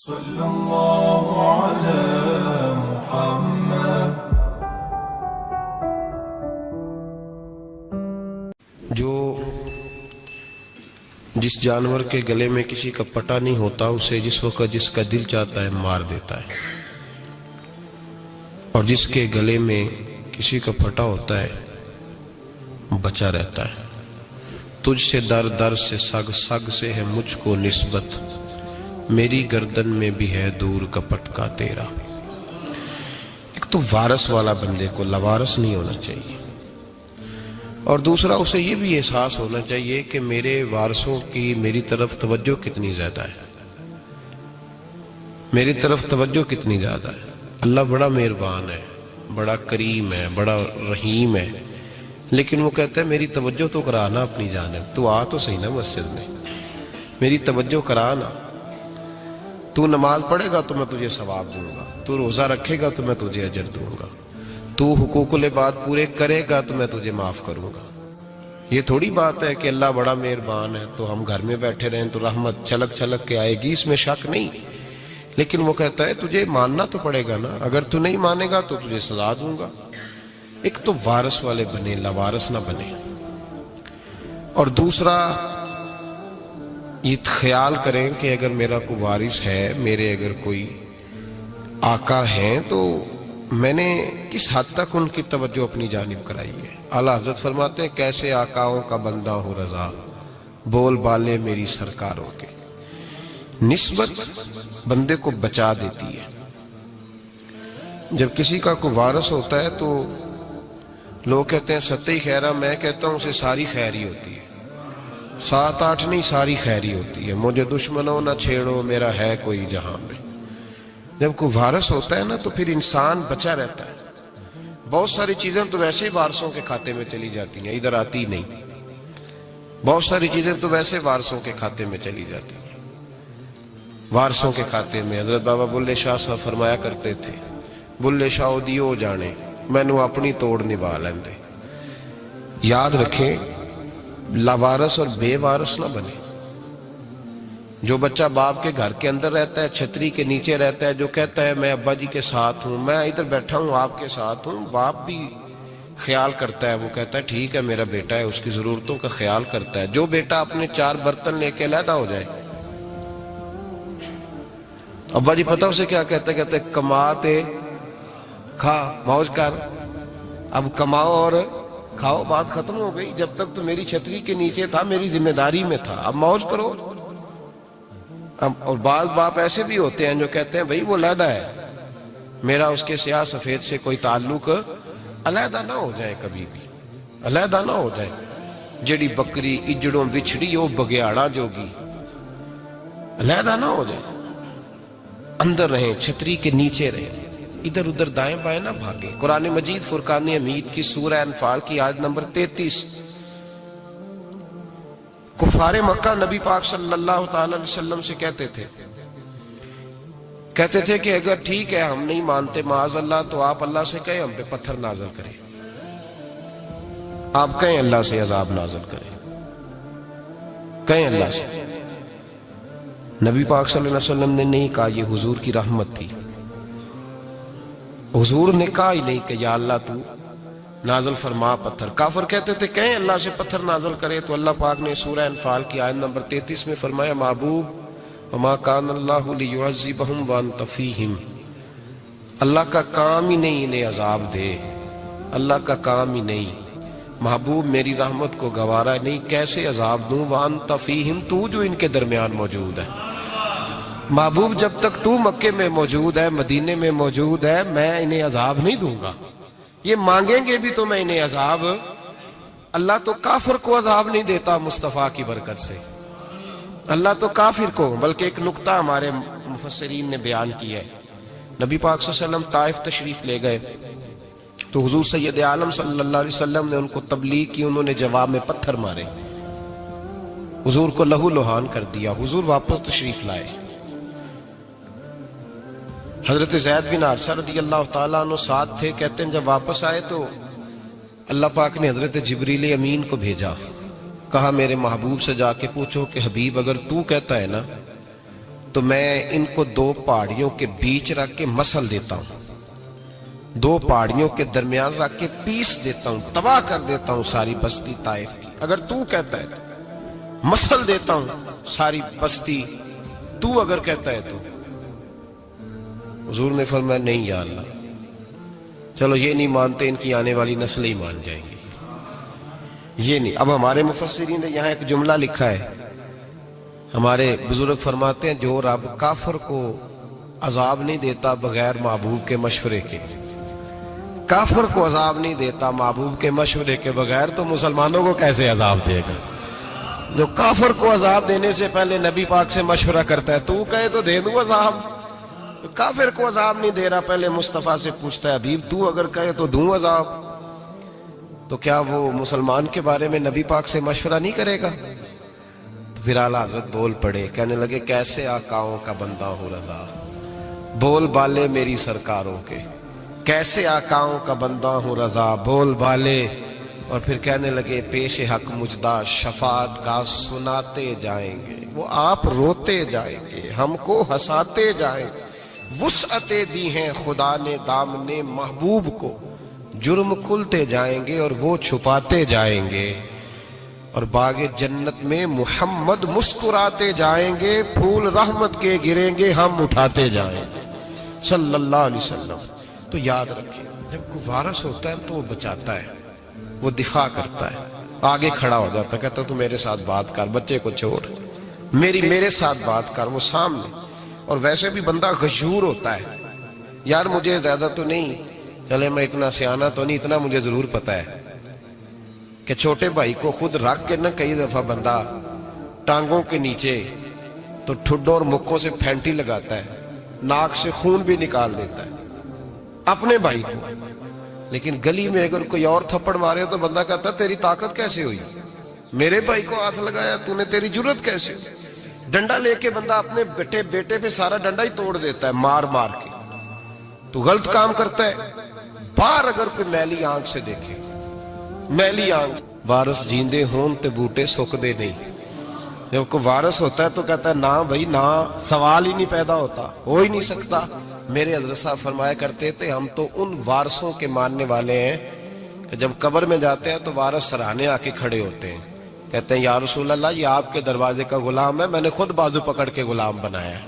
صلی اللہ علی محمد۔ جو جس جانور کے گلے میں کسی کا پٹا نہیں ہوتا اسے جس وقت جس کا دل چاہتا ہے مار دیتا ہے، اور جس کے گلے میں کسی کا پھٹا ہوتا ہے بچا رہتا ہے۔ تجھ سے در در سے سگ سگ سے ہے مجھ کو نسبت، میری گردن میں بھی ہے دور کا پٹکا تیرا۔ ایک تو وارث والا بندے کو لوارث نہیں ہونا چاہیے، اور دوسرا اسے یہ بھی احساس ہونا چاہیے کہ میرے وارثوں کی میری طرف توجہ کتنی زیادہ ہے، میری طرف توجہ کتنی زیادہ ہے۔ اللہ بڑا مہربان ہے، بڑا کریم ہے، بڑا رحیم ہے، لیکن وہ کہتا ہے میری توجہ تو کرانا اپنی جانب، تو آ تو صحیح نا مسجد میں، میری توجہ کرانا۔ تو نماز پڑھے گا تو میں تجھے ثواب دوں گا، تو روزہ رکھے گا تو میں تجھے اجر دوں گا، تو حقوق العباد پورے کرے گا تو میں تجھے معاف کروں گا۔ یہ تھوڑی بات ہے کہ اللہ بڑا مہربان ہے تو ہم گھر میں بیٹھے رہیں تو رحمت چھلک چھلک کے آئے گی، اس میں شک نہیں، لیکن وہ کہتا ہے تجھے ماننا تو پڑے گا نا، اگر تو نہیں مانے گا تو تجھے سزا دوں گا۔ ایک تو وارث والے بنے، لوارث نہ بنے، اور دوسرا یہ خیال کریں کہ اگر میرا کوئی وارث ہے، میرے اگر کوئی آقا ہیں، تو میں نے کس حد تک ان کی توجہ اپنی جانب کرائی ہے۔ اعلیٰ حضرت فرماتے ہیں کیسے آقاؤں کا بندہ ہوں رضا، بول بالے میری سرکاروں کے۔ نسبت بندے کو بچا دیتی ہے۔ جب کسی کا کوئی وارث ہوتا ہے تو لوگ کہتے ہیں ستّی خیرہ، میں کہتا ہوں اسے ساری خیر ہی ہوتی ہے، 7-8 نہیں، ساری خیر ہی ہوتی ہے۔ مجھے دشمنوں نہ چھیڑو، میرا ہے کوئی جہاں میں۔ جب کوئی وارث ہوتا ہے نا تو پھر انسان بچا رہتا ہے۔ بہت ساری چیزیں تو ویسے ہی وارثوں کے کھاتے میں چلی جاتی ہیں، ادھر آتی نہیں۔ بہت ساری چیزیں تو ویسے وارثوں کے کھاتے میں چلی جاتی ہیں، وارثوں کے کھاتے میں۔ حضرت بابا بلے شاہ صاحب فرمایا کرتے تھے، بلے شاہ دیو جانے مینوں اپنی توڑ نبھا لیندے۔ یاد رکھیں لاوارث اور بے وارث نہ بنے۔ جو بچہ باپ کے گھر کے اندر رہتا ہے، چھتری کے نیچے رہتا ہے، جو کہتا ہے میں ابا جی کے ساتھ ہوں، میں ادھر بیٹھا ہوں آپ کے ساتھ ہوں، باپ بھی خیال کرتا ہے، وہ کہتا ہے ٹھیک ہے میرا بیٹا ہے، اس کی ضرورتوں کا خیال کرتا ہے۔ جو بیٹا اپنے 4 برتن لے کے علیحدہ ہو جائے، ابا جی پتہ اسے کیا کہتے کہتے کماتے کھا موج کر، اب کماؤ اور کھاؤ، بات ختم ہو گئی۔ جب تک تو میری چھتری کے نیچے تھا، میری ذمہ داری میں تھا، اب موج کرو۔ اور بعض باپ ایسے بھی ہوتے ہیں جو کہتے ہیں بھئی وہ علیحدہ ہے، میرا اس کے سیاہ سفید سے کوئی تعلق، علیحدہ نہ ہو جائے، کبھی بھی علیحدہ نہ ہو جائے۔ جڑی بکری اجڑوں بچھڑی وہ بگیاڑا جوگی، علیحدہ نہ ہو جائے، اندر رہیں، چھتری کے نیچے رہیں، ادھر ادھر دائیں بائیں نہ بھاگیں۔ قرآن مجید فرقان حمید کی سورہ انفال کی آیت نمبر 33۔ کفار مکہ نبی پاک صلی اللہ تعالی علیہ وسلم سے کہتے تھے کہ اگر ٹھیک ہے ہم نہیں مانتے معاذ اللہ، تو آپ اللہ سے کہیں ہم پہ پتھر نازل کریں، آپ کہیں اللہ سے عذاب نازل کریں، کہیں اللہ سے۔ نبی پاک صلی اللہ علیہ وسلم نے نہیں کہا، یہ حضور کی رحمت تھی، حضور نے کہا ہی نہیں کہ یا اللہ تو نازل فرما پتھر۔ کافر کہتے تھے کہیں اللہ سے پتھر نازل کرے، تو اللہ پاک نے سورہ انفال کی آیت نمبر 33 میں فرمایا محبوب وما کان اللہ لیعذبہم وانت فیہم، اللہ کا کام ہی نہیں انہیں عذاب دے، اللہ کا کام ہی نہیں۔ محبوب میری رحمت کو گوارا نہیں، کیسے عذاب دوں، وانت فیہم، تو جو ان کے درمیان موجود ہے۔ محبوب جب تک تو مکے میں موجود ہے، مدینے میں موجود ہے، میں انہیں عذاب نہیں دوں گا۔ یہ مانگیں گے بھی تو میں انہیں عذاب، اللہ تو کافر کو عذاب نہیں دیتا مصطفیٰ کی برکت سے، اللہ تو کافر کو۔ بلکہ ایک نکتہ ہمارے مفسرین نے بیان کیا ہے، نبی پاک صلی اللہ علیہ وسلم طائف تشریف لے گئے تو حضور سید عالم صلی اللہ علیہ وسلم نے ان کو تبلیغ کی، انہوں نے جواب میں پتھر مارے، حضور کو لہو لہان کر دیا، حضور واپس تشریف لائے۔ حضرت زید بن حارثہ رضی اللہ تعالیٰ عنہ ساتھ تھے، کہتے ہیں جب واپس آئے تو اللہ پاک نے حضرت جبریل امین کو بھیجا، کہا میرے محبوب سے جا کے پوچھو کہ حبیب اگر تو کہتا ہے نا تو میں ان کو دو پہاڑیوں کے بیچ رکھ کے مسل دیتا ہوں، دو پہاڑیوں کے درمیان رکھ کے پیس دیتا ہوں، تباہ کر دیتا ہوں ساری بستی طائف کی۔ اگر تو کہتا ہے تو مسل دیتا ہوں ساری بستی، تو اگر کہتا ہے تو۔ حضور نے فرمایا نہیں یا اللہ، چلو یہ نہیں مانتے، ان کی آنے والی نسلیں ہی مان جائیں گی، یہ نہیں۔ اب ہمارے مفسرین نے یہاں ایک جملہ لکھا ہے، ہمارے بزرگ فرماتے ہیں جو رب کافر کو عذاب نہیں دیتا بغیر محبوب کے مشورے کے، کافر کو عذاب نہیں دیتا محبوب کے مشورے کے بغیر، تو مسلمانوں کو کیسے عذاب دے گا؟ جو کافر کو عذاب دینے سے پہلے نبی پاک سے مشورہ کرتا ہے، تو کہے تو دے دوں عذاب، کافر کو عذاب نہیں دے رہا، پہلے مصطفیٰ سے پوچھتا ہے حبیب تو اگر کہے تو دوں عذاب، تو کیا وہ مسلمان کے بارے میں نبی پاک سے مشورہ نہیں کرے گا؟ تو پھر اعلیٰ حضرت بول پڑے، کہنے لگے کیسے آقاؤں کا بندہ ہو رضا، بول بالے میری سرکاروں کے، کیسے آقاؤں کا بندہ ہوں رضا، بول بالے۔ اور پھر کہنے لگے پیش حق مجدہ شفاعت کا سناتے جائیں گے، وہ آپ روتے جائیں گے، ہم کو ہنساتے جائیں گے، وسعتیں دی ہیں خدا نے دامنے محبوب کو، جرم کھلتے جائیں گے اور وہ چھپاتے جائیں گے، اور باغ جنت میں محمد مسکراتے جائیں گے، پھول رحمت کے گریں گے، ہم اٹھاتے جائیں گے صلی اللہ علیہ وسلم۔ تو یاد رکھیں جب کوئی وارث ہوتا ہے تو وہ بچاتا ہے، وہ دفاع کرتا ہے، آگے کھڑا ہو جاتا ہے، کہتا تو میرے ساتھ بات کر، بچے کو چھوڑ، میرے ساتھ بات کر، وہ سامنے۔ اور ویسے بھی بندہ غشور ہوتا ہے، یار مجھے زیادہ تو نہیں، چلے میں اتنا سیانہ تو نہیں، اتنا مجھے ضرور پتا ہے کہ چھوٹے بھائی کو خود رکھ کے نہ کئی دفعہ بندہ ٹانگوں کے نیچے تو ٹھڈوں اور مکوں سے پھینٹی لگاتا ہے، ناک سے خون بھی نکال دیتا ہے اپنے بھائی کو، لیکن گلی میں اگر کوئی اور تھپڑ مارے تو بندہ کہتا ہے تیری طاقت کیسے ہوئی، میرے بھائی کو ہاتھ لگایا تو نے، تیری جرت کیسے ہوئی؟ ڈنڈا لے کے بندہ اپنے بیٹے پہ سارا ڈنڈا ہی توڑ دیتا ہے مار مار کے، تو غلط کام کرتا ہے۔ باہر اگر کوئی میلی آنکھ سے دیکھے، میلی آنکھ، وارث جیندے ہون تے بوٹے سکدے نہیں، جب کوئی وارث ہوتا ہے تو کہتا ہے نا بھائی نا، سوال ہی نہیں پیدا ہوتا، ہو ہی نہیں سکتا۔ میرے حضرت صاحب فرمایا کرتے تھے ہم تو ان وارثوں کے ماننے والے ہیں کہ جب قبر میں جاتے ہیں تو وارث سراہنے آ کے کھڑے ہوتے ہیں، کہتے ہیں یا رسول اللہ یہ آپ کے دروازے کا غلام ہے، میں نے خود بازو پکڑ کے غلام بنایا ہے۔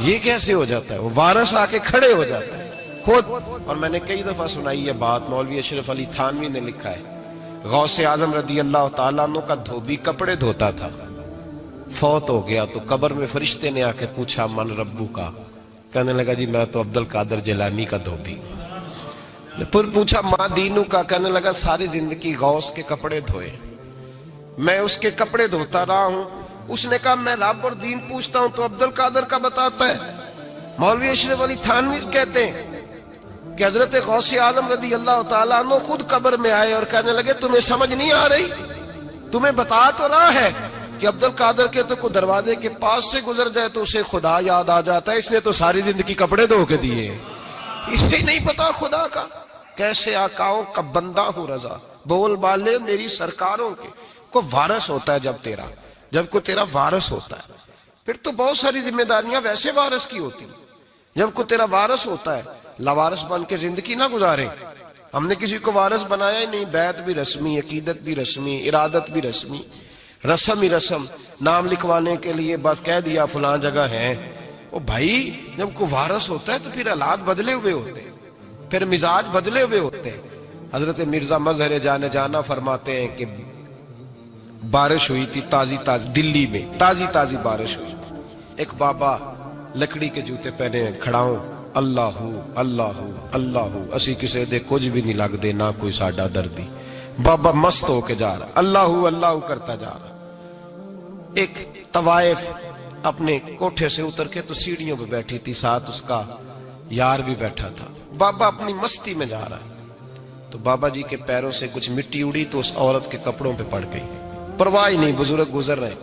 یہ کیسے ہو جاتا ہے؟ وہ وارث آ کے کھڑے ہو جاتا ہے خود۔ اور میں نے کئی دفعہ سنائی یہ بات، مولوی اشرف علی تھانوی نے لکھا ہے، غوث اعظم رضی اللہ تعالیٰ عنہ کا دھوبی کپڑے دھوتا تھا، فوت ہو گیا تو قبر میں فرشتے نے آ کے پوچھا من ربو کا، کہنے لگا جی میں تو عبد القادر جیلانی کا دھوبی۔ پھر پوچھا ماں دینو کا، کہنے لگا ساری زندگی غوث کے کپڑے دھوئے، میں اس کے کپڑے دھوتا رہا ہوں۔ اس نے کہا میں رب اور دین پوچھتا ہوں تو عبد القادر کا بتاتا ہے۔ مولوی اشرف علی تھانوی کہتے ہیں کہ حضرت غوث اعظم رضی اللہ تعالیٰ عنہ خود قبر میں آئے اور کہنے لگے تمہیں سمجھ نہیں آ رہی، تمہیں بتا تو رہا ہے کہ عبد القادر کے تو کوئی دروازے کے پاس سے گزر جائے تو اسے خدا یاد آ جاتا ہے، اس نے تو ساری زندگی کپڑے دھو کے دیے، اسے نہیں پتا خدا کا۔ کیسے آقاؤں کا بندہ ہوں رضا، بول بالے میری سرکاروں کے۔ کوئی وارث ہوتا ہے جب کوئی تیرا وارث ہوتا ہے، پھر تو بہت ساری ذمہ داریاں ویسے وارث کی ہوتی ہیں۔ جب کوئی تیرا وارث ہوتا ہے، لاوارث بن کے زندگی نہ گزارے۔ ہم نے کسی کو وارث بنایا ہی نہیں، بیعت بھی رسمی، عقیدت بھی رسمی، ارادت بھی رسمی، رسم ہی رسم، نام لکھوانے کے لیے بس کہہ دیا فلاں جگہ ہے۔ او بھائی جب کوئی وارث ہوتا ہے تو پھر حالات بدلے ہوئے ہوتے ہیں، پھر مزاج بدلے ہوئے ہوتے ہیں۔ حضرت مرزا مظہر جانا فرماتے ہیں کہ بارش ہوئی تھی تازی دلی میں تازی بارش ہوئی، ایک بابا لکڑی کے جوتے پہنے کھڑا ہوں، اللہ اللہ اللہ، اسی کسے دے کچھ بھی نہیں لگ دے، نہ کوئی ساڈا دردی۔ بابا مست ہو کے جا رہا، اللہ اللہ کرتا جا رہا۔ ایک طوائف اپنے کوٹھے سے اتر کے تو سیڑھیوں پہ بیٹھی تھی، ساتھ اس کا یار بھی بیٹھا تھا۔ بابا اپنی مستی میں جا رہا ہے تو بابا جی کے پیروں سے کچھ مٹی اڑی تو اس عورت کے کپڑوں پہ پڑ گئی، پرواہ نہیں، بزرگ گزر رہے،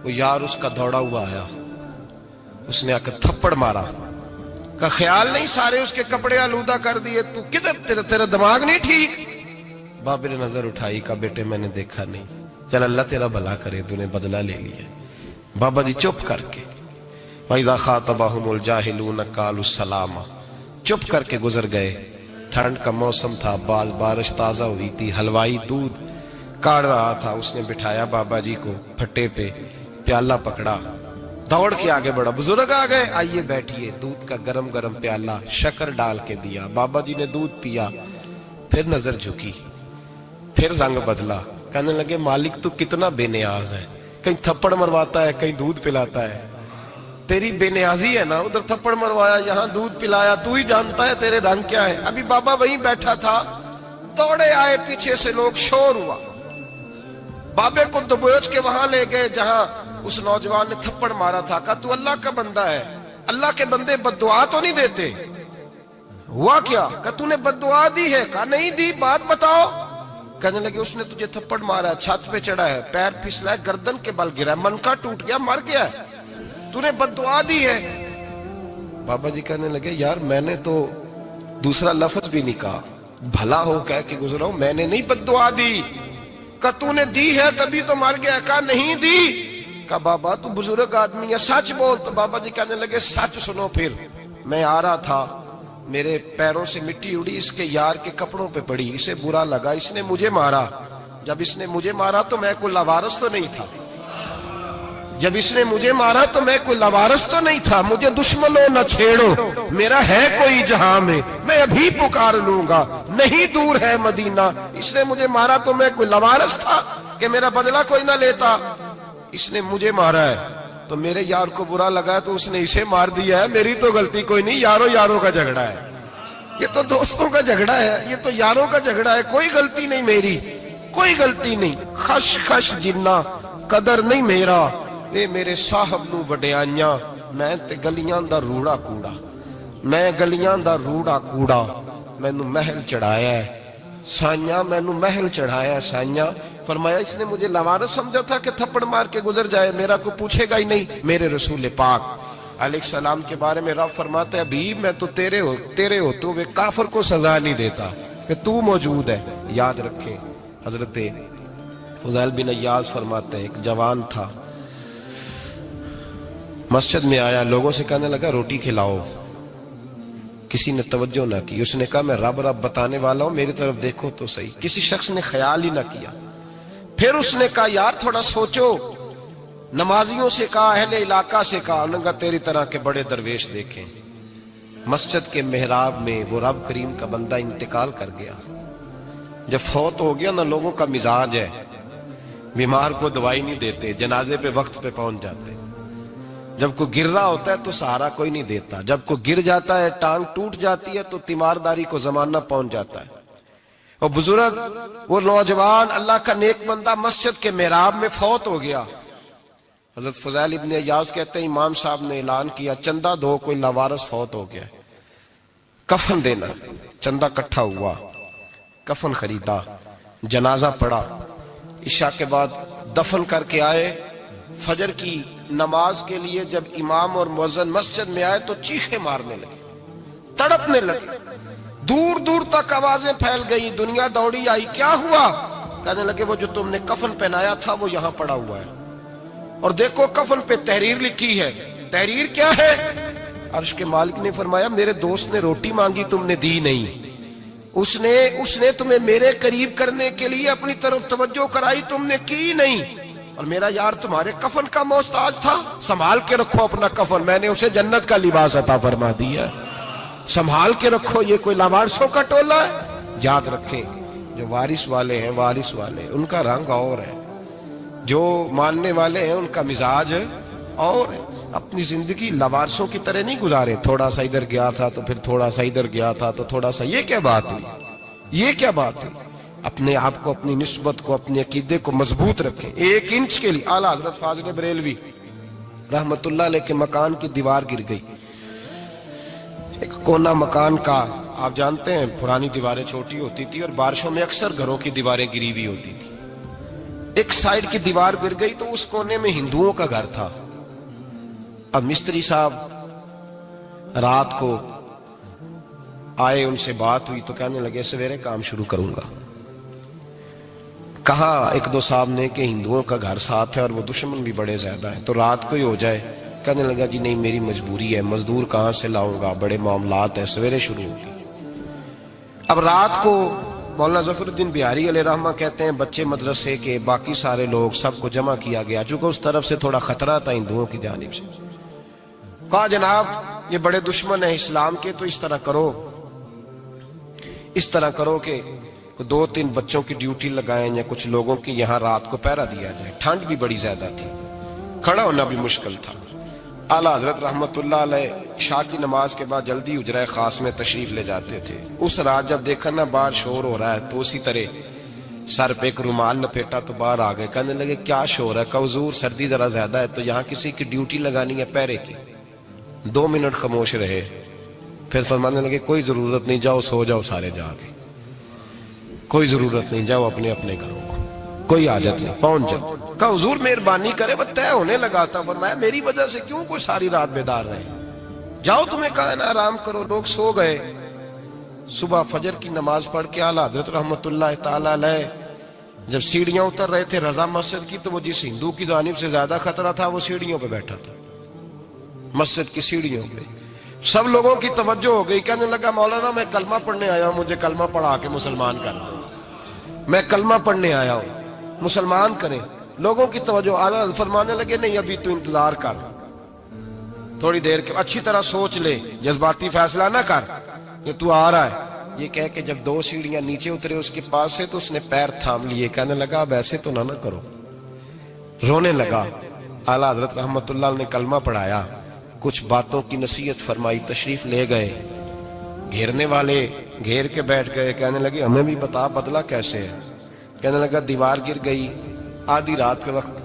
وہ یار اس کا دوڑا ہوا آیا، اس نے آ کر تھپڑ مارا، کا خیال نہیں سارے اس کے کپڑے آلودہ کر دیے، تو کدھر تیرا دماغ نہیں ٹھیک؟ بابے نے نظر اٹھائی، کہا بیٹے میں نے دیکھا نہیں، چل اللہ تیرا بھلا کرے، تو نے بدلہ لے لیا۔ بابا جی چپ کر کے وَإِذَا خَاطَبَهُمُ الْجَاهِلُونَ قَالُوا سَلَامًا، چپ کر کے گزر گئے۔ ٹھنڈ کا موسم تھا، بارش تازہ ہوئی تھی، حلوائی دودھ کاڑ رہا تھا، اس نے بٹھایا بابا جی کو پھٹے پہ، پیالہ پکڑا، دوڑ کے آگے بڑھا، بزرگ آ گئے، آئیے بیٹھیے، دودھ کا گرم گرم پیالہ شکر ڈال کے دیا، بابا جی نے دودھ پیا، پھر نظر جھکی، پھر رنگ بدلا، کہنے لگے مالک تو کتنا بے نیاز ہے، کہیں تھپڑ مرواتا ہے، کہیں دودھ پلاتا ہے، تیری بے نیازی ہے نا، ادھر تھپڑ مروایا، یہاں دودھ پلایا، تو ہی جانتا ہے تیرے رنگ کیا ہے۔ ابھی بابا وہیں بیٹھا تھا، دوڑے آئے پیچھے سے لوگ، شور ہوا، بابے کو دبوچ کے وہاں لے گئے جہاں اس نوجوان نے تھپڑ مارا تھا، کہا تو اللہ کا بندہ ہے، اللہ کے بندے بد دعا تو نہیں دیتے؟ ہوا کیا؟ کہا تو نے بد دعا دی ہے؟ کہا نہیں دی، بات بتاؤ۔ کہنے لگے اس نے تجھے تھپڑ مارا ہے، چھت پہ چڑھا ہے، پیر پھسلا ہے، گردن کے بل گرا ہے، منکا ٹوٹ گیا، مر گیا ہے، تو نے بد دعا دی ہے۔ بابا جی کہنے لگے یار میں نے تو دوسرا لفظ بھی نہیں کہا، بھلا ہو کہہ کے گزرا ہوں، میں نے نہیں بد دعا دی۔ کہا تو نے دی ہے تبھی تو مر گیا۔ کہا نہیں دی۔ کہا بابا تو بزرگ آدمی ہے، سچ بول۔ تو بابا جی کہنے لگے سچ سنو، پھر میں آ رہا تھا، میرے پیروں سے مٹی اڑی، اس کے یار کے کپڑوں پہ پڑی، اسے برا لگا، اس نے مجھے مارا، جب اس نے مجھے مارا تو میں کوئی لاوارث تو نہیں تھا، جب اس نے مجھے مارا تو میں کوئی لاوارث تو نہیں تھا، مجھے دشمنوں نہ چھیڑو، میرا ہے کوئی جہاں میں ابھی پکار لوں گا، نہیں دور ہے مدینہ، اس نے مجھے مارا تو میں کوئی لاوارث تھا کہ میرا بدلہ کوئی نہ لیتا، اس نے مجھے مارا ہے تو میرے یار کو برا لگا ہے تو اس نے اسے مار دیا ہے، میری تو غلطی کوئی نہیں، یاروں یاروں کا جھگڑا ہے، یہ تو دوستوں کا جھگڑا ہے، یہ تو یاروں کا جھگڑا ہے، کوئی غلطی نہیں میری، کوئی غلطی نہیں، خش خش جنہ قدر نہیں میرا، اے میرے صاحب نو وڈیاں، میں تے گلیاں دا روڑا کوڑا، میں گلیاں دا روڑا کوڑا، میں نو محل چڑھایا ہے سائیاں، میں نو محل چڑھایا ہے سائیاں۔ فرمایا اس نے مجھے لوارث سمجھا تھا کہ تھپڑ مار کے گزر جائے، میرا کو پوچھے گا ہی نہیں۔ میرے رسول پاک علیہ السلام کے بارے میں رب فرماتا ہے حبیب میں تو تیرے ہوتے ہوئے کافر کو سزا نہیں دیتا کہ تو موجود ہے۔ یاد رکھیں حضرت فضیل بن عیاض فرماتے ہیں ایک جوان تھا، مسجد میں آیا، لوگوں سے کہنے لگا روٹی کھلاؤ، کسی نے توجہ نہ کی، اس نے کہا میں رب رب بتانے والا ہوں، میری طرف دیکھو تو صحیح، کسی شخص نے خیال ہی نہ کیا۔ پھر اس نے کہا یار تھوڑا سوچو، نمازیوں سے کہا، اہل علاقہ سے کہا، انہوں نے کہا تیری طرح کے بڑے درویش دیکھیں۔ مسجد کے محراب میں وہ رب کریم کا بندہ انتقال کر گیا، جب فوت ہو گیا نا، لوگوں کا مزاج ہے بیمار کو دوائی نہیں دیتے، جنازے پہ وقت پہ پہنچ جاتے، جب کوئی گر رہا ہوتا ہے تو سہارا کوئی نہیں دیتا، جب کوئی گر جاتا ہے ٹانگ ٹوٹ جاتی ہے تو تیمارداری کو زمانہ پہنچ جاتا ہے۔ اور بزرگ وہ نوجوان اللہ کا نیک بندہ مسجد کے محراب میں فوت ہو گیا۔ حضرت فضیل ابن عیاض کہتے ہیں امام صاحب نے اعلان کیا چندہ دو، کوئی لاوارث فوت ہو گیا، کفن دینا، چندہ کٹھا ہوا، کفن خریدا، جنازہ پڑا، عشاء کے بعد دفن کر کے آئے، فجر کی نماز کے لیے جب امام اور مؤذن مسجد میں آئے تو چیخیں مارنے لگے، تڑپنے لگے، دور دور تک آوازیں پھیل گئی، دنیا دوڑی آئی، کیا ہوا؟ کہنے لگے وہ جو تم نے کفن پہنایا تھا وہ یہاں پڑا ہوا ہے، اور دیکھو کفن پہ تحریر لکھی ہے۔ تحریر کیا ہے؟ عرش کے مالک نے فرمایا میرے دوست نے روٹی مانگی تم نے دی نہیں، اس نے تمہیں میرے قریب کرنے کے لیے اپنی طرف توجہ کرائی، تم نے کی نہیں، اور میرا یار تمہارے کفن کا محتاج تھا، سنبھال کے رکھو اپنا کفن، میں نے اسے جنت کا لباس عطا فرما دیا، سنبھال کے رکھو، یہ کوئی لاوارثوں کا ٹولہ ہے۔ یاد رکھیں جو وارث والے ہیں، وارث والے ان کا رنگ اور ہے، جو ماننے والے ہیں ان کا مزاج اور ہے، اپنی زندگی لاوارثوں کی طرح نہیں گزارے، تھوڑا سا ادھر گیا تھا تو پھر تھوڑا سا ادھر گیا تھا تو تھوڑا سا، یہ کیا بات ہوئی، یہ کیا بات ہوئی؟ اپنے آپ کو، اپنی نسبت کو، اپنے عقیدے کو مضبوط رکھیں۔ 1 انچ کے لیے اعلیٰ حضرت فاضل بریلوی رحمت اللہ علیہ کے مکان کی دیوار گر گئی، ایک کونا مکان کا، آپ جانتے ہیں پرانی دیواریں چھوٹی ہوتی تھی اور بارشوں میں اکثر گھروں کی دیواریں گری ہوئی ہوتی تھی، ایک سائیڈ کی دیوار گر گئی تو اس کونے میں ہندوؤں کا گھر تھا۔ اب مستری صاحب رات کو آئے، ان سے بات ہوئی تو کہنے لگے سویرے کام شروع کروں گا۔ کہا 1-2 صاحب نے کہ ہندوؤں کا گھر ساتھ ہے اور وہ دشمن بھی بڑے زیادہ ہیں، تو رات کو ہی ہو جائے کہنے لگا جی نہیں میری مجبوری ہے، مزدور کہاں سے لاؤں گا، بڑے معاملات ہیں، سویرے شروع ہوگی۔ اب رات کو مولانا ظفر الدین بہاری علیہ رحمہ کہتے ہیں بچے مدرسے کے باقی سارے لوگ سب کو جمع کیا گیا، چونکہ اس طرف سے تھوڑا خطرہ تھا ہندوؤں کی جانب سے۔ کہا جناب یہ بڑے دشمن ہیں اسلام کے، تو اس طرح کرو کہ 2-3 بچوں کی ڈیوٹی لگائیں یا کچھ لوگوں کی یہاں رات کو پہرا دیا جائے۔ ٹھنڈ بھی بڑی زیادہ تھی، کھڑا ہونا بھی مشکل تھا۔ اعلیٰ حضرت رحمت اللہ علیہ عشاء کی نماز کے بعد جلدی حجرہ خاص میں تشریف لے جاتے تھے۔ اس رات جب دیکھا نا باہر شور ہو رہا ہے تو اسی طرح سر پہ ایک رومال لپیٹا تو باہر آ گئے، کہنے لگے کیا شور ہے؟ کہ حضور سردی ذرا زیادہ ہے تو یہاں کسی کی ڈیوٹی لگانی ہے پہرے کی۔ 2 منٹ خاموش رہے، پھر فرمانے لگے کوئی ضرورت نہیں، جاؤ سو جاؤ سارے جا کے، کوئی ضرورت نہیں، جاؤ اپنے اپنے گھروں کو، کوئی حاجت نہیں، پہنچ جاؤ۔ کہا حضور مہربانی کرے، وہ طے ہونے لگا تھا۔ فرمایا میری وجہ سے کیوں کوئی ساری رات بیدار رہے، جاؤ تمہیں کہا نا آرام کرو۔ لوگ سو گئے۔ صبح فجر کی نماز پڑھ کے اعلیٰ حضرت رحمت اللہ تعالی علیہ جب سیڑھیاں اتر رہے تھے رضا مسجد کی، تو وہ جس ہندو کی جانب سے زیادہ خطرہ تھا وہ سیڑھیوں پہ بیٹھا تھا، مسجد کی سیڑھیوں پہ۔ سب لوگوں کی توجہ ہو گئی، کہنے لگا مولانا میں کلمہ پڑھنے آیا ہوں، مجھے کلمہ پڑھا کے مسلمان کر دو، میں کلمہ پڑھنے آیا ہوں، مسلمان کریں۔ لوگوں کی توجہ، اعلیٰ فرمانے لگے نہیں ابھی تو انتظار کر، تھوڑی دیر کے اچھی طرح سوچ لے، جذباتی فیصلہ نہ کر کہ تو آ رہا ہے۔ یہ کہہ کے جب 2 سیڑھیاں نیچے اترے اس کے پاس سے تو اس نے پیر تھام لیے، کہنے لگا اب ایسے تو نہ کرو، رونے لگا۔ اعلیٰ حضرت رحمت اللہ نے کلمہ پڑھایا، کچھ باتوں کی نصیحت فرمائی، تشریف لے گئے۔ گھیرنے والے گھیر کے بیٹھ گئے، کہنے لگے ہمیں بھی بتا بدلہ کیسے ہے۔ کہنے لگا دیوار گر گئی، آدھی رات کے وقت،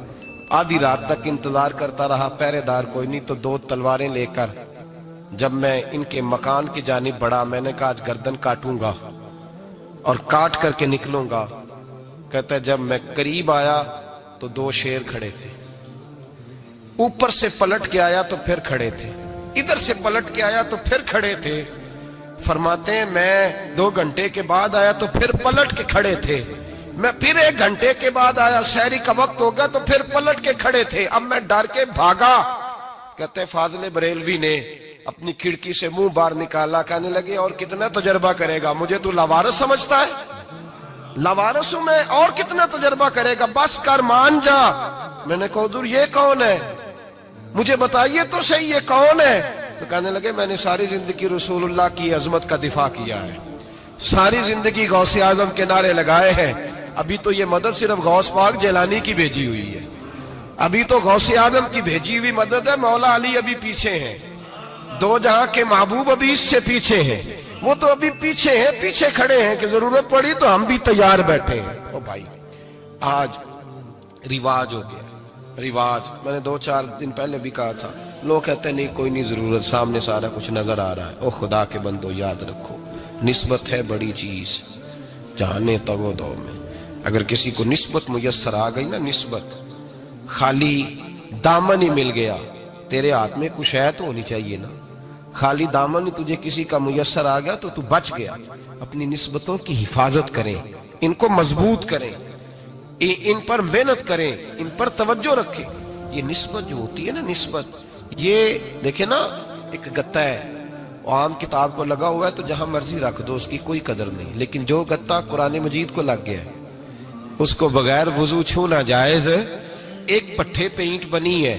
آدھی رات تک انتظار کرتا رہا، پہرے دار کوئی نہیں، تو 2 تلواریں لے کر جب میں ان کے مکان کی جانب بڑھا، میں نے کہا آج گردن کاٹوں گا اور کاٹ کر کے نکلوں گا۔ کہتا ہے جب میں قریب آیا تو 2 شیر کھڑے تھے، اوپر سے پلٹ کے آیا تو پھر کھڑے تھے، ادھر سے پلٹ کے آیا تو پھر کھڑے تھے۔ فرماتے ہیں میں 2 گھنٹے کے بعد آیا تو پھر پلٹ کے کھڑے تھے، میں پھر 1 گھنٹے کے بعد آیا، سحری کا وقت ہو گیا تو پھر پلٹ کے کھڑے تھے، اب میں ڈر کے بھاگا۔ کہتے ہیں فاضل بریلوی نے اپنی کھڑکی سے منہ باہر نکالا، کہنے لگے اور کتنا تجربہ کرے گا، مجھے تو لاوارث سمجھتا ہے، لاوارث ہوں میں، اور کتنا تجربہ کرے گا، بس کر مان جا۔ میں نے کہا حضور یہ کون ہے، مجھے بتائیے تو صحیح یہ کون ہے۔ تو کہنے لگے میں نے ساری زندگی رسول اللہ کی عظمت کا دفاع کیا ہے، ساری زندگی غوث اعظم کے نعرے لگائے ہیں، ابھی تو یہ مدد صرف غوث پاک جیلانی کی بھیجی ہوئی ہے، ابھی تو غوث اعظم کی بھیجی ہوئی مدد ہے، مولا علی ابھی پیچھے ہیں، 2 جہاں کے محبوب ابھی اس سے پیچھے ہیں، وہ تو ابھی پیچھے ہیں، پیچھے کھڑے ہیں کہ ضرورت پڑی تو ہم بھی تیار بیٹھے ہیں۔ او بھائی آج رواج ہو گیا، رواج، میں نے 2-4 دن پہلے بھی کہا تھا، لوگ کہتے ہیں نہیں کوئی نہیں ضرورت، سامنے سارا کچھ نظر آ رہا ہے۔ او خدا کے بندو یاد رکھو نسبت ہے بڑی چیز، جانے تو دو میں اگر کسی کو نسبت میسر آ گئی نا، نسبت، خالی دامن ہی مل گیا، تیرے ہاتھ میں کچھ ہے تو ہونی چاہیے نا، خالی دامن ہی تجھے کسی کا میسر آ گیا تو بچ گیا۔ اپنی نسبتوں کی حفاظت کریں، ان کو مضبوط کریں، ان پر محنت کریں، ان پر توجہ رکھیں۔ یہ نسبت جو ہوتی ہے نا، نسبت، یہ دیکھیں نا ایک گتا ہے، عام کتاب کو لگا ہوا ہے تو جہاں مرضی رکھ دو، اس کی کوئی قدر نہیں، لیکن جو گتا قرآن مجید کو لگ گیا ہے اس کو بغیر وضو چھونا جائز ہے۔ ایک پٹھے پہ اینٹ بنی ہے،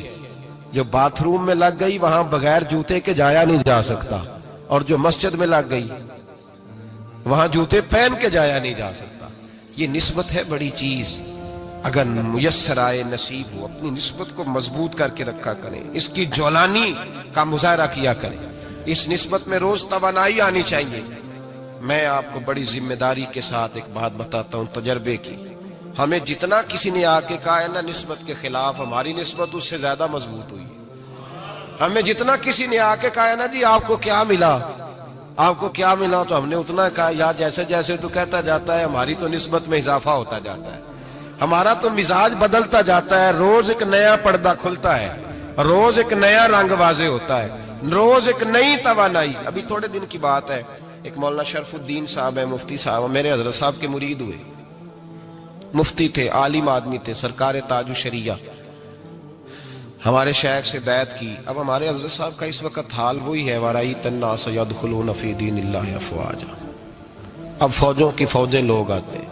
جو باتھ روم میں لگ گئی وہاں بغیر جوتے کے جایا نہیں جا سکتا، اور جو مسجد میں لگ گئی وہاں جوتے پہن کے جایا نہیں جا سکتا۔ یہ نسبت ہے بڑی چیز، اگر میسر آئے نصیب ہو، اپنی نسبت کو مضبوط کر کے رکھا کریں، اس کی جولانی کا مظاہرہ کیا کریں، اس نسبت میں روز توانائی آنی چاہیے۔ میں آپ کو بڑی ذمہ داری کے ساتھ ایک بات بتاتا ہوں تجربے کی، ہمیں جتنا کسی نے آ کے کہا ہے نا نسبت کے خلاف، ہماری نسبت اس سے زیادہ مضبوط ہوئی ہے۔ ہمیں جتنا کسی نے آ کے کہا ہے نا جی آپ کو کیا ملا، آپ کو کیا ملا، تو ہم نے اتنا کہا یار جیسے جیسے تو کہتا جاتا ہے ہماری تو نسبت میں اضافہ ہوتا جاتا ہے، ہمارا تو مزاج بدلتا جاتا ہے، روز ایک نیا پردہ کھلتا ہے، روز ایک نیا رنگ واضح ہوتا ہے، روز ایک نئی توانائی۔ ابھی تھوڑے دن کی بات ہے، ایک مولانا شرف الدین صاحب ہے، مفتی صاحب، میرے حضرت صاحب کے مرید ہوئے، مفتی تھے، عالم آدمی تھے، سرکار تاج الشریعہ، ہمارے شیخ سے بیعت کی. اب ہمارے حضرت صاحب کا اس وقت حال وہی ہے وَرَأَيْتَ النَّاسَ يَدْخُلُونَ فِي دِينِ اللَّهِ أَفْوَاجًا. اب فوجوں کی فوجیں لوگ آتے ہیں.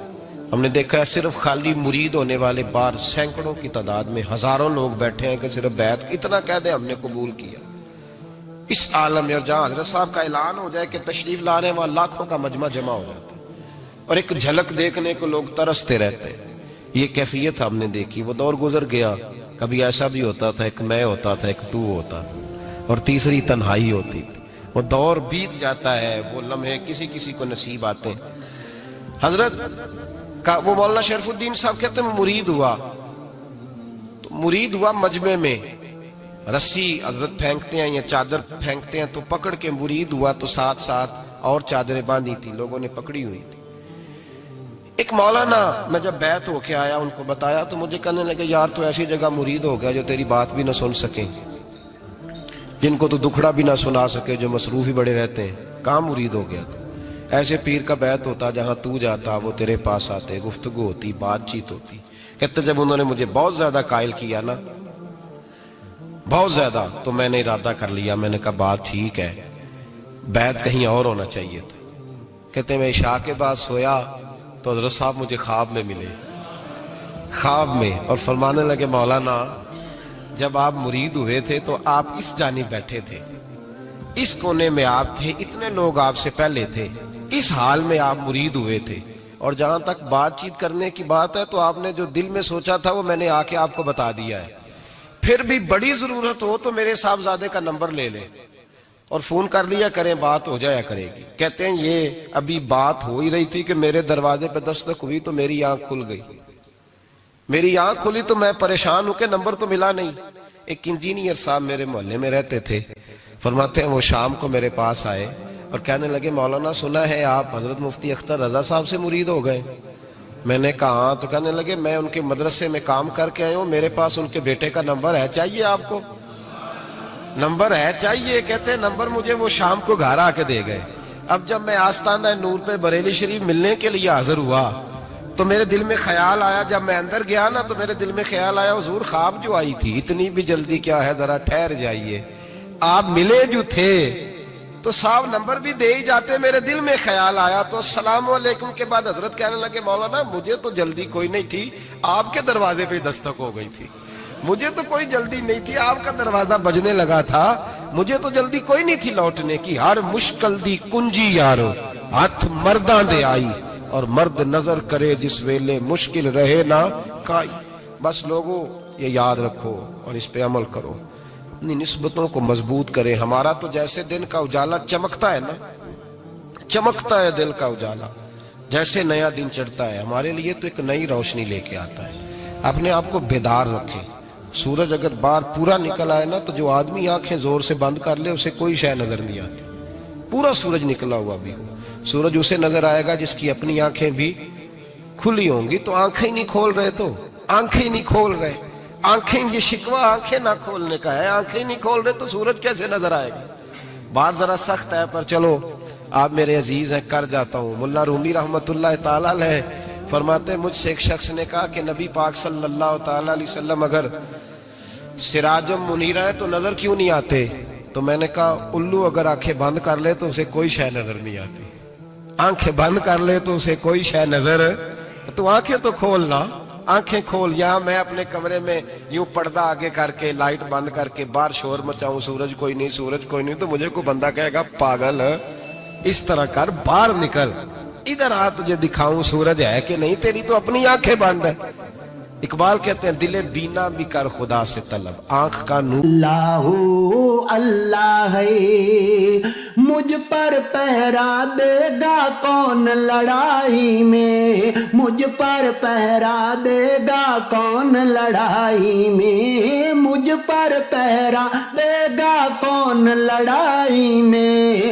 ہم نے دیکھا ہے صرف خالی مرید ہونے والے بار سینکڑوں کی تعداد میں ہزاروں لوگ بیٹھے ہیں کہ صرف بیعت اتنا کہہ دیں ہم نے قبول کیا. اس عالم میں اور جہاں حضرت صاحب کا اعلان ہو جائے کہ تشریف لا رہے ہیں وہاں لاکھوں کا مجمع جمع ہو جاتا ہے اور ایک جھلک دیکھنے کو لوگ ترستے رہتے ہیں. یہ کیفیت ہم نے دیکھی. وہ دور گزر گیا. کبھی ایسا بھی ہوتا تھا ایک میں ہوتا تھا ایک تو ہوتا تھا اور تیسری تنہائی ہوتی تھی. وہ دور بیت جاتا ہے. وہ لمحے کسی کسی کو نصیب آتے ہیں. حضرت کا وہ مولانا شریف الدین صاحب کہتے ہیں مرید ہوا تو مرید ہوا مجمع میں رسی حضرت پھینکتے ہیں یا چادر پھینکتے ہیں تو پکڑ کے مرید ہوا تو ساتھ ساتھ اور چادریں باندھی تھی لوگوں نے پکڑی ہوئی تھی. ایک مولانا میں جب بیعت ہو کے آیا ان کو بتایا تو مجھے کہنے لگے یار تو ایسی جگہ مرید ہو گیا جو تیری بات بھی نہ سن سکیں جن کو تو دکھڑا بھی نہ سنا سکے جو مصروف ہی بڑے رہتے ہیں. کہاں مرید ہو گیا تو ایسے پیر کا بیعت ہوتا جہاں تو جاتا وہ تیرے پاس آتے گفتگو ہوتی بات چیت ہوتی. کہتے جب انہوں نے مجھے بہت زیادہ قائل کیا نا بہت زیادہ تو میں نے ارادہ کر لیا. میں نے کہا بات ٹھیک ہے بیعت کہیں اور ہونا چاہیے تھا. کہتے میں عشاء کے بعد سویا تو حضرت صاحب مجھے خواب میں ملے خواب میں اور فرمانے لگے مولانا جب آپ مرید ہوئے تھے تو آپ اس جانب بیٹھے تھے اس کونے میں آپ تھے اتنے لوگ آپ سے پہلے تھے اس حال میں آپ مرید ہوئے تھے اور جہاں تک بات چیت کرنے کی بات ہے تو آپ نے جو دل میں سوچا تھا وہ میں نے آ کے آپ کو بتا دیا ہے. پھر بھی بڑی ضرورت ہو تو میرے صاحبزادے کا نمبر لے لیں اور فون کر لیا کریں بات ہو جایا کرے گی. کہتے ہیں یہ ابھی بات ہو ہی رہی تھی کہ میرے دروازے پہ دستک ہوئی تو میری آنکھ کھل گئی. میری آنکھ کھلی تو میں پریشان ہوں کہ نمبر تو ملا نہیں. ایک انجینئر صاحب میرے محلے میں رہتے تھے فرماتے ہیں وہ شام کو میرے پاس آئے اور کہنے لگے مولانا سنا ہے آپ حضرت مفتی اختر رضا صاحب سے مرید ہو گئے. میں نے کہا ہاں. تو کہنے لگے میں ان کے مدرسے میں کام کر کے آئے ہوں میرے پاس ان کے بیٹے کا نمبر ہے چاہیے آپ کو نمبر ہے چاہیے. کہتے ہیں نمبر مجھے وہ شام کو گھر آ کے دے گئے. اب جب میں آستانہ نور پہ بریلی شریف ملنے کے لیے حاضر ہوا تو میرے دل میں خیال آیا جب میں اندر گیا نا تو میرے دل میں خیال آیا حضور خواب جو آئی تھی اتنی بھی جلدی کیا ہے ذرا ٹھہر جائیے آپ ملے جو تھے تو صاحب نمبر بھی دے ہی جاتے. میرے دل میں خیال آیا تو السلام علیکم کے بعد حضرت کہنے لگے مولانا مجھے تو جلدی کوئی نہیں تھی آپ کے دروازے پہ دستک ہو گئی تھی. مجھے تو کوئی جلدی نہیں تھی آپ کا دروازہ بجنے لگا تھا مجھے تو جلدی کوئی نہیں تھی لوٹنے کی. ہر مشکل دی کنجی یارو ہاتھ مرداں دے آئی اور مرد نظر کرے جس ویلے مشکل رہے نہ کائی. بس لوگوں یہ یاد رکھو اور اس پہ عمل کرو اپنی نسبتوں کو مضبوط کریں. ہمارا تو جیسے دن کا اجالا چمکتا ہے نا چمکتا ہے دل کا اجالا جیسے نیا دن چڑھتا ہے ہمارے لیے تو ایک نئی روشنی لے کے آتا ہے. اپنے آپ کو بیدار رکھیں. سورج اگر باہر پورا نکل آئے نا تو جو آدمی آنکھیں زور سے بند کر لے اسے کوئی شے نظر نہیں آتی. پورا سورج نکلا ہوا بھی ہو سورج اسے نظر آئے گا جس کی اپنی آنکھیں بھی کھلی ہوں گی. تو آنکھیں نہیں کھول رہے تو آنکھیں نہیں کھول رہے آنکھیں یہ شکوہ آنکھیں نہ کھولنے کا ہے. آنکھیں نہیں کھول رہے تو سورج کیسے نظر آئے گا. بات ذرا سخت ہے پر چلو آپ میرے عزیز ہیں کر جاتا ہوں. ملا رومی رحمت اللہ تعالی علیہ فرماتے مجھ سے ایک شخص نے کہا کہ نبی پاک صلی اللہ تعالی علیہ وسلم اگر سراجم منیرہ ہے تو نظر کیوں نہیں آتے. تو میں نے کہا الو اگر آنکھیں بند کر لے تو اسے کوئی شے نظر نہیں آتی. آنکھیں بند کر لے تو اسے کوئی شے نظر تو آنکھیں تو کھولنا آنکھیں کھول. یہاں میں اپنے کمرے میں یوں پردہ آگے کر کے لائٹ بند کر کے باہر شور مچاؤں سورج کوئی نہیں سورج کوئی نہیں تو مجھے کوئی بندہ کہے گا پاگل اس طرح کر باہر نکل ادھر آ تجھے دکھاؤں سورج ہے کہ نہیں تیری تو اپنی آنکھیں بند ہے. اقبال کہتے ہیں دل بینا بھی کر خدا سے طلب آنکھ کا نور. اللہ اللہ ہے مجھ پر پہرا دے گا کون لڑائی میں مجھ پر پہرا دے گا کون لڑائی میں مجھ پر پہرا دے گا کون لڑائی میں